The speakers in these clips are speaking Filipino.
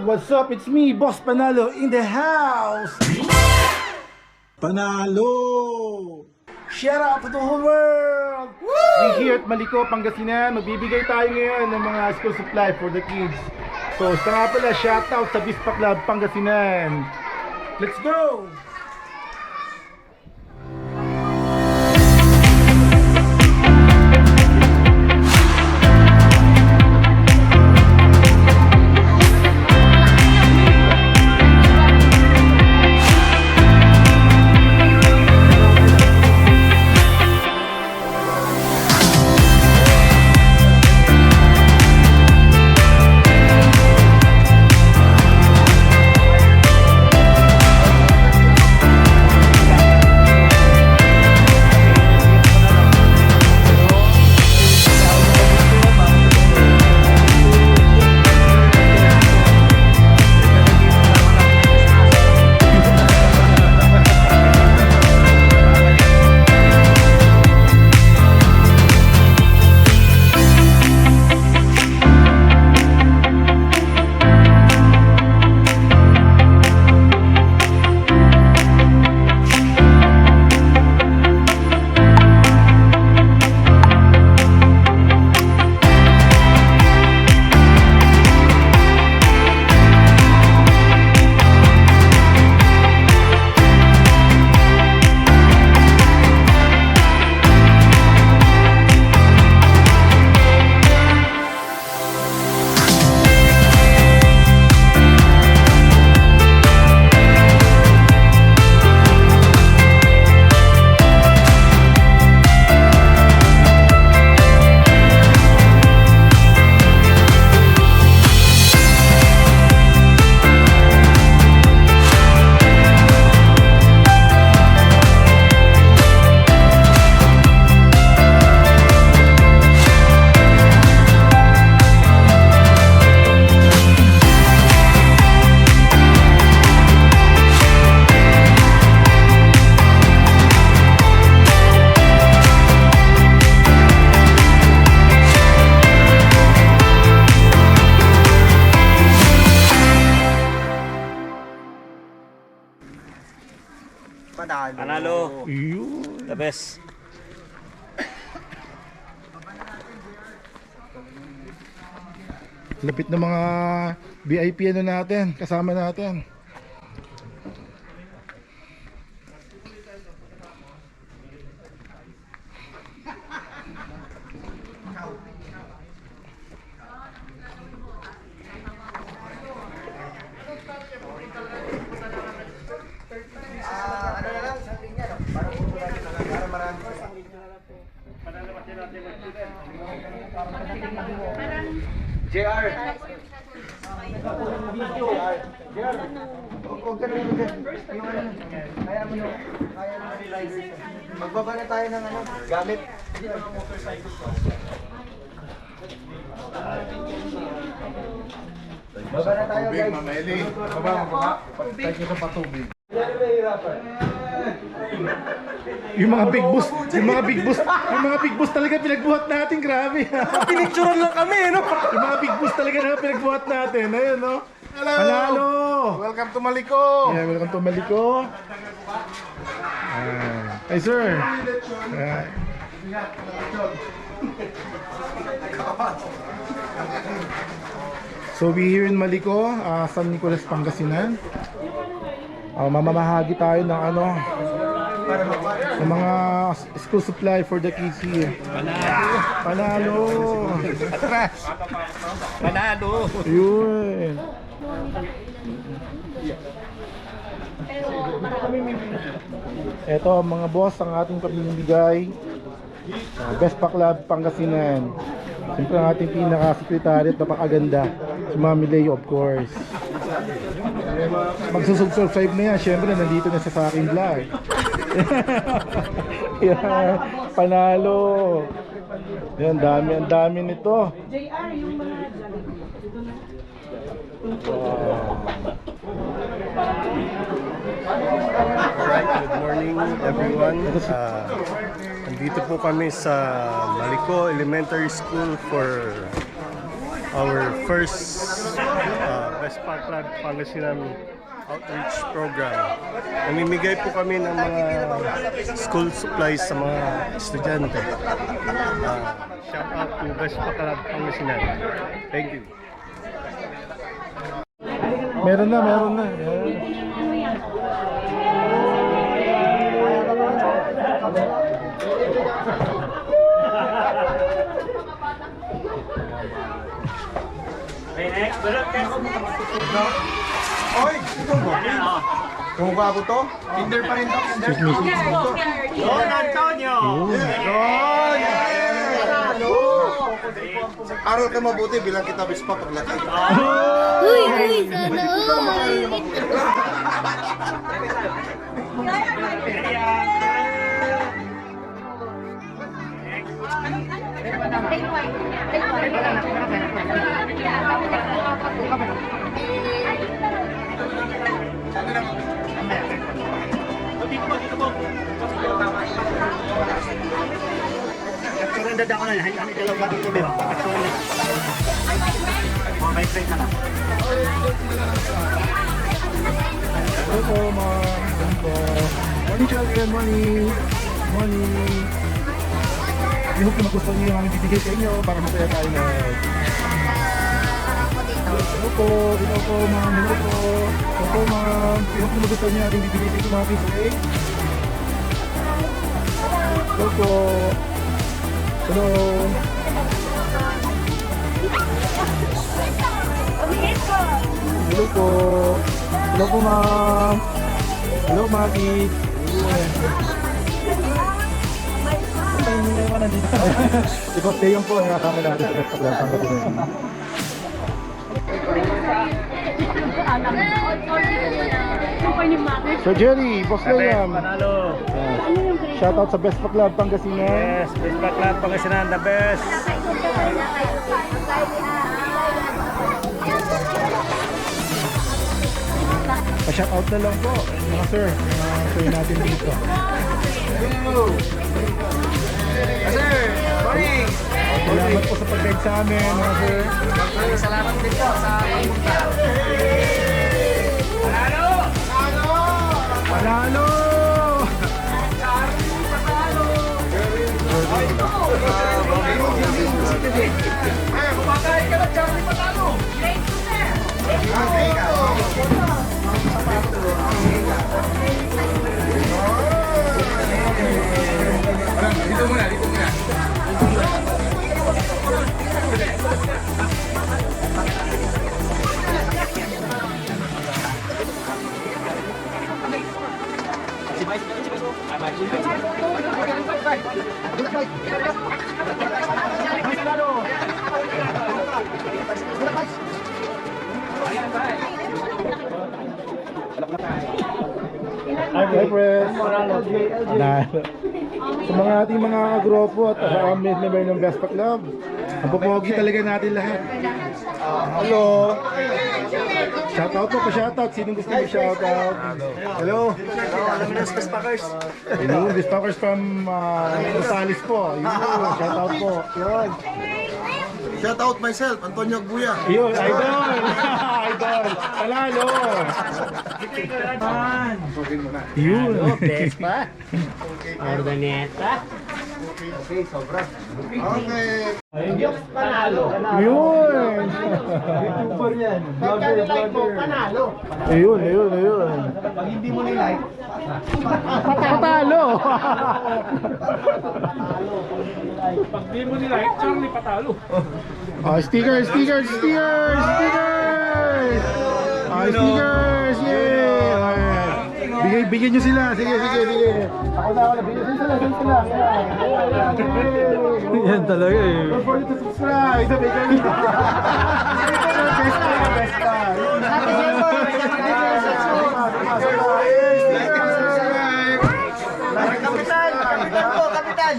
What's up? It's me, Boss Panalo in the house. Panalo! Shout out to the whole world! We here at Maliko, Pangasinan. Magbibigay tayo ngayon ng mga school supply for the kids. So, sa nga pala, shout out sa Bispa Club, Pangasinan. Let's go! Panalo. The best. Lapit ng mga VIP ano natin, kasama natin. JR. Magbaba na tayo ng ano, gamit. Baba na tayo, guys. Mameli. Baba. Patay ko sa patubig. Yung mga big boss talaga pinagbuhat natin, grabe. Pinicturean lang kami, no? Yung mga big boss talaga na pinagbuhat natin. Ayun, no? Panalo! Welcome to Maliko. Yeah, welcome to Maliko. Hey, sir. So we here in Maliko, San Nicolas, Pangasinan. Mamamahagi tayo ng ano, ng mga school supply for the kids here. Panalo! Panalo. Yun! Ito mga boss, ang ating pamimigay. Vespa Club, Pangasinan. Siyempre ang ating pinaka-secretary at napakaganda, si Mami Leo, of course. Magsusubscribe na yan, siyempre nandito na sa aking vlog. Yan, panalo. Yan, ang dami nito. JR, yung mga dito na. Alright, good morning everyone. Nandito po kami sa Maliko Elementary School for our first Vespa Paclad, Pangasinan Outreach Program. Namimigay po kami ng mga school supplies sa mga estudyante. Shout out to West Paclad, Pangasinan. Thank you. Meron na. Oy! Kumukha ko to? Tinder pa rin to? Don Antonio! Aral ka mabuti bilang kita bispa paglaki. Uy, sana all. Hello po, ma'am. Hello po. Morning, children. Morning. I hope na magustuhan niyo yung aming bibigay sa inyo para masaya tayo na. Hello po, ma'am. Hello po, ma'am. I hope na magustuhan niyo yung aming bibigay sa inyo mga kisay. Hello po. Hello. Hello po. Hello po, ma'am. Hello, Maki. Ikaw, Teyong po, nakakama natin sa paglapan ko din. Sir Jerry, Boss Liam. Panalo! Shoutout sa Best Club Pangasinan. Yes, West Paclad, Pangasinan, the best! Pa-shoutout na lang po, mga sir natin dito. Sir! Morning! Salamat po sa pag-guide sa amin, mga sir. Salamat din po sa pagpunta. Panalo! Hi, friends. Panalo. Sa mga ating mga kagropo at sa member ng Vespa Club, ang pupogi talaga natin lahat. Hello. Shoutout po, pa-shoutout. Sinong gusto mo shoutout? Hello. Alam mo na sa Packers. Yun, Vespackers from Rosales po. Yun, shoutout po. Yun. Shout out myself, Antonio Agbuya. Yun, idol. Idol. Panalo. Yun. Vespa! Ordaneta! Okay. Yun. YouTuber yan. Ayun. Pag hindi mo nilike, Patalo. Pag di mo nila, Charlie patalo. Stickers. Stickers. Yeah. Bigyan nyo sila. Sige. Ako na. Bigyan sila. Yan talaga eh. Don't forget to subscribe. Bigyan nyo. Besta. Kapitan!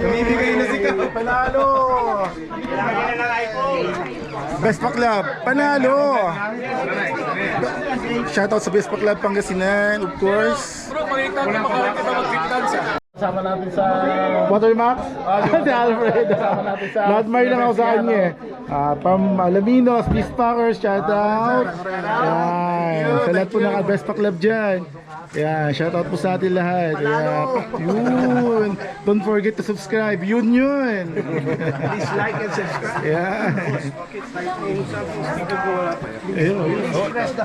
Namimigay na si Kap. Panalo. Vespa Club, panalo. Shoutout sa Vespa Club Pangasinan, of course. Kasama natin sa Watermax. Si Alfred. Kasama natin sa Nadmar lang ako sa kanya eh. From Alaminos, Beast Packers, shout out. Yan. Sa lahat po ng Best Pa Club dyan. Yan, shout out po sa atin lahat. Yun. Don't forget to subscribe. Yun. Please like and subscribe. Yan.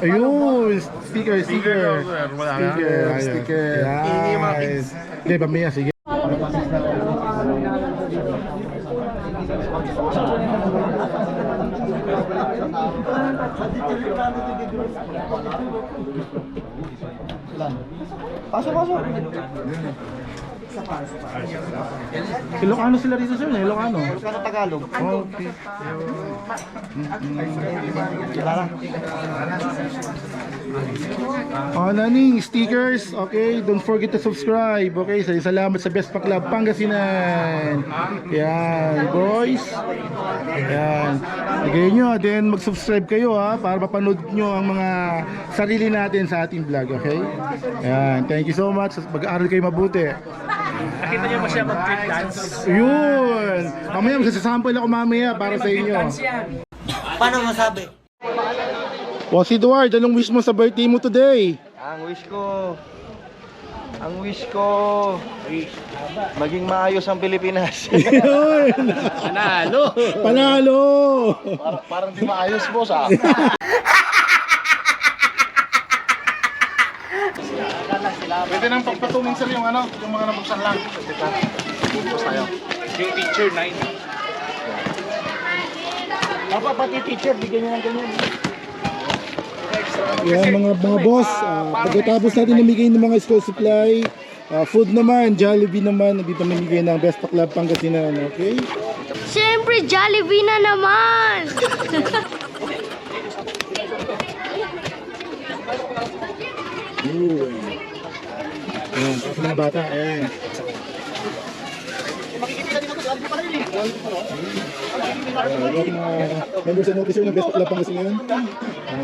Ayun. Sticker. Sticker. Yan. Hindi, pamaya. Sige. Pasok. Ilocano sila rito sir, Ilocano. Ilocano Tagalog. Okay. Naning stickers. Okay, don't forget to subscribe. Okay, salamat sa Best Pa Club Pangasinan. Yan, boys. Yan. Lagay nyo, then mag-subscribe kayo para mapanood nyo ang mga sarili natin sa ating vlog, okay? Yan, thank you so much. Mag-aaral kayo mabuti. Nakita niyo ba siya mag-trick dance? Yun! Mamaya magsasample ako mamaya para sa inyo. Paano masabi? Boss Edward, anong wish mo sa birthday mo today? Ang wish ko maging maayos ang Pilipinas. Yun! Panalo! Parang di maayos, boss Pwede nang pagpatungin sir yung mga nabuksan lang. Yung teacher 9. Pati teacher, bigyan niyo ng ganyan. Yan mga boss, pagkatapos natin namigay ng mga school supply, food naman, Jollibee naman, dito namigay ng Best Pa Club Pangasinan, okay? Siyempre, Jollibee na naman! Ayan, tapos mga bata, ayan. Members and officer ng Best Pa Club Pangasinan.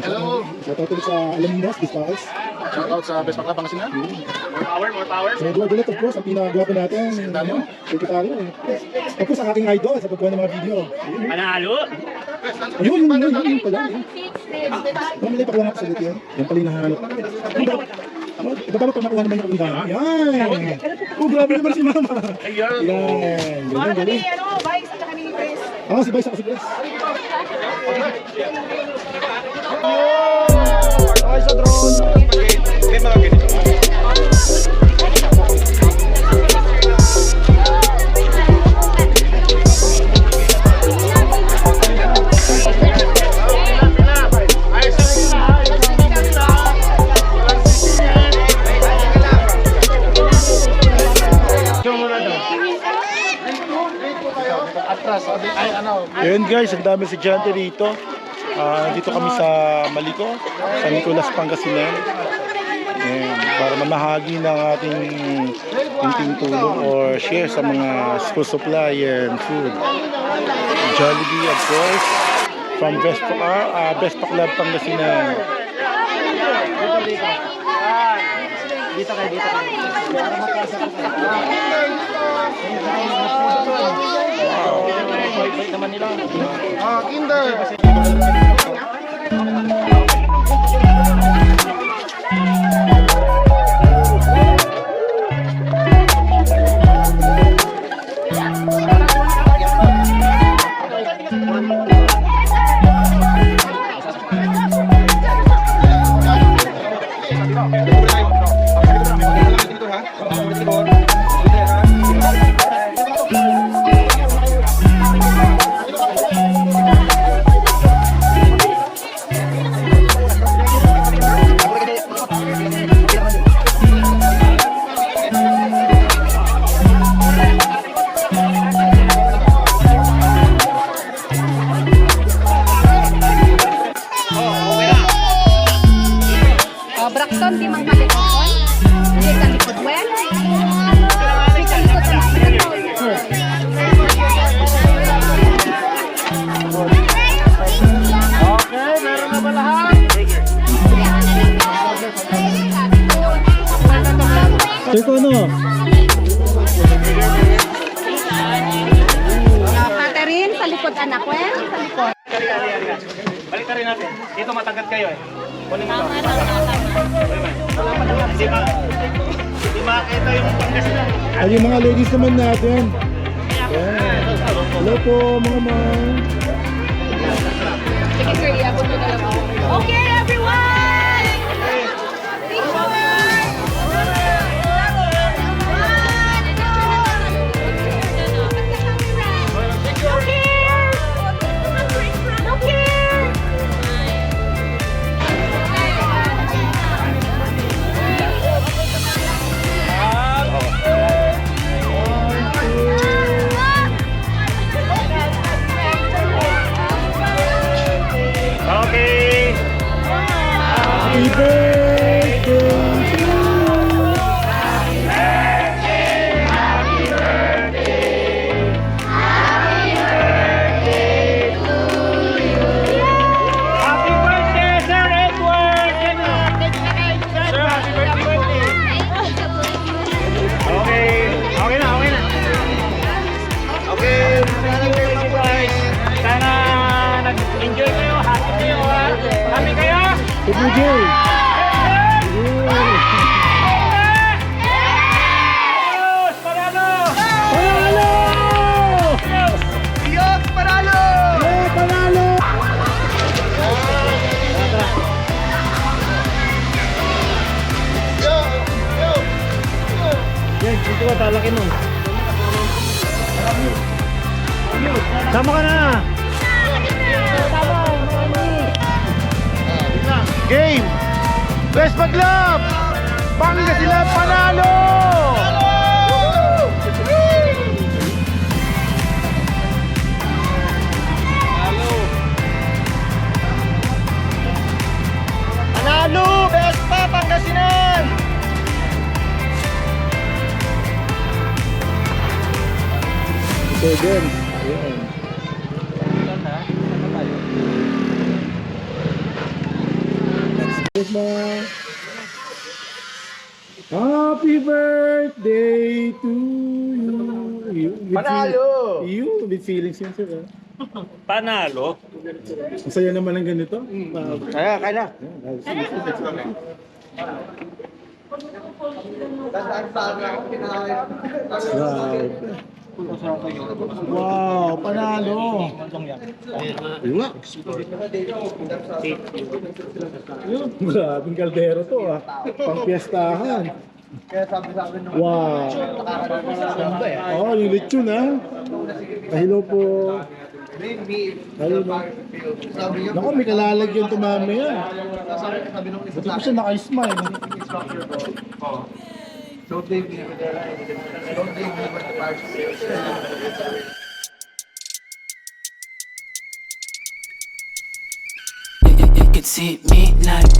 Hello! Shoutout ulit sa Alaminos, Beast Packers. Shoutout sa Best Pa Club Pangasinan. More power. Sa Edward ulit, of course, ang pinagwapo natin. Sekretaryo. Of course, ang aking idol sa pagkuha ng mga video. Panalo! Yun pala. Mamili pa ko lang ako sa dito yun. Yan pala yung nahanap. Ibaba pa nakuha naman yung undangan. Yan! Oh, grabe naman si Mama. Yan! Galing. Si Vice ako si Grace. Okay, sa drone. May mga ganito. Ayun guys, ang dami estudyante dito. Dito kami sa Maliko, San Nicolas, Pangasinan. Ayan, para mamahagi ng ating kunting tulong or share sa mga school supply and food. Jollibee, of course, from Best Pa Club Pangasinan. Dito kayo. Bait naman nila. Kinder! Braxton, di mang kalikot. Di kalikot wen. Di kalikot Okay, meron na ba lahat? Sir, ko ano? Catherine, sa likod anak wen. Sa likod. ka rin natin. Dito matangkad kayo eh. Kunin mo to. Hindi makakita yung Pangasinan. Ay, yung mga ladies naman natin. Ayan. Hello po, mga ma'am. Sige sir, iabot mo na lang ako. Okay, everyone! Okay. Happy birthday to you. Happy birthday, Sir Edward! Sir, happy birthday! Okay. Okay na, okay na. Okay. Guys, sana nag-enjoy kayo. Happy kayo, ha? Happy kayo? Happy birthday. Ayos! Panalo! Panalo! Diyos, panalo! Yeah, panalo! Yan, dito ka talakin mo. Sama ka na! Game! Best Maglab! Pangasinan panalo! Panalo! Best pa, Pangasinan! Seven. Ayan. Yes, ma. Happy birthday to you. Panalo! You, with feelings yun sir. Panalo? Ang saya naman ng ganito. Kaya, kaya. Wow, panalo. Yun nga. Grabing kaldero to ah. Pang piyestahan. Wow. Oh, yung lechon ah. Hello po. Hello po. Naku, may kalalagyan to mamaya. Buti ko siya naka-smile. It's hit me like